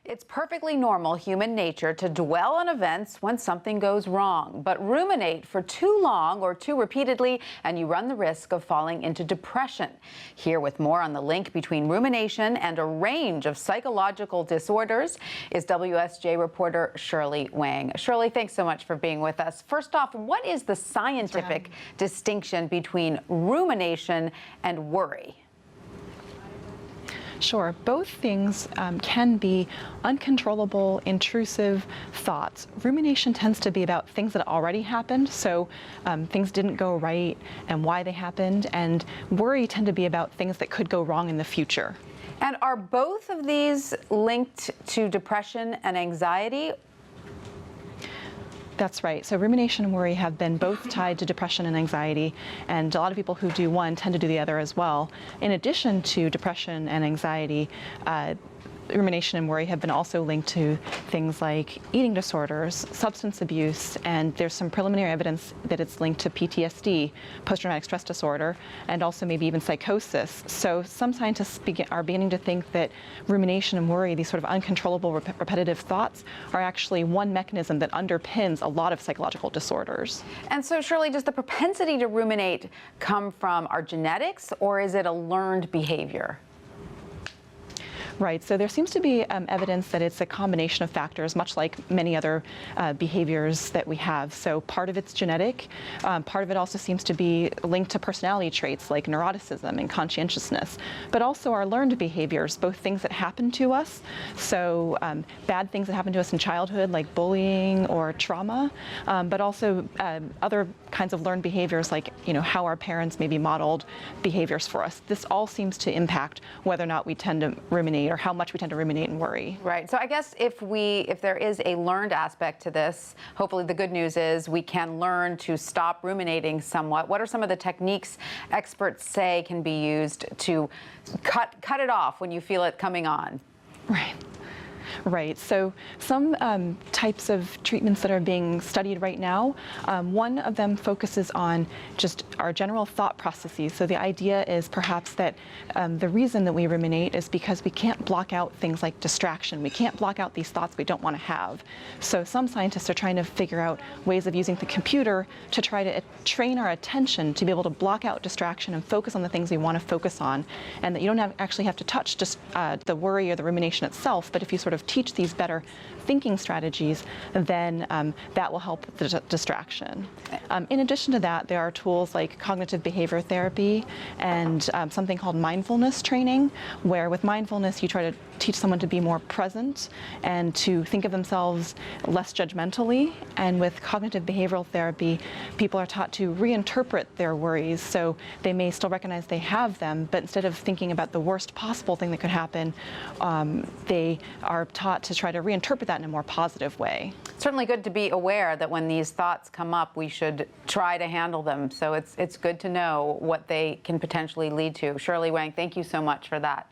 It's perfectly normal human nature to dwell on events when something goes wrong, but ruminate for too long or too repeatedly, and you run the risk of falling into depression. Here with more on the link between rumination and a range of psychological disorders is WSJ reporter Shirley Wang. Shirley, thanks so much for being with us. First off, what is the scientific distinction between rumination and worry? Sure. Both things can be uncontrollable, intrusive thoughts. Rumination tends to be about things that already happened, so things didn't go right and why they happened, and worry tend to be about things that could go wrong in the future. And are both of these linked to depression and anxiety? That's right. So rumination and worry have been both tied to depression and anxiety, and a lot of people who do one tend to do the other as well. In addition to depression and anxiety, rumination and worry have been also linked to things like eating disorders, substance abuse, and there's some preliminary evidence that it's linked to PTSD, post-traumatic stress disorder, and also maybe even psychosis. So some scientists are beginning to think that rumination and worry, these sort of uncontrollable repetitive thoughts, are actually one mechanism that underpins a lot of psychological disorders. And so, Shirley, does the propensity to ruminate come from our genetics, or is it a learned behavior? Right, so there seems to be evidence that it's a combination of factors, much like many other behaviors that we have. So part of it's genetic, part of it also seems to be linked to personality traits like neuroticism and conscientiousness, but also our learned behaviors, both things that happen to us, so bad things that happen to us in childhood like bullying or trauma, but also other kinds of learned behaviors like, how our parents maybe modeled behaviors for us. This all seems to impact whether or not we tend to ruminate or how much we tend to ruminate and worry. Right. So I guess if there is a learned aspect to this, hopefully the good news is we can learn to stop ruminating somewhat. What are some of the techniques experts say can be used to cut it off when you feel it coming on? Right. Right. So some types of treatments that are being studied right now, one of them focuses on just our general thought processes. So the idea is perhaps that the reason that we ruminate is because we can't block out things like distraction. We can't block out these thoughts we don't want to have. So some scientists are trying to figure out ways of using the computer to try to train our attention to be able to block out distraction and focus on the things we want to focus on, and that you don't actually have to touch just the worry or the rumination itself, but if you sort of teach these better thinking strategies, then that will help the distraction. In addition to that, there are tools like cognitive behavior therapy and something called mindfulness training, where with mindfulness you try to teach someone to be more present and to think of themselves less judgmentally. And with cognitive behavioral therapy, people are taught to reinterpret their worries. So they may still recognize they have them, but instead of thinking about the worst possible thing that could happen, they are taught to try to reinterpret that in a more positive way. Certainly good to be aware that when these thoughts come up, we should try to handle them. So it's good to know what they can potentially lead to. Shirley Wang, thank you so much for that.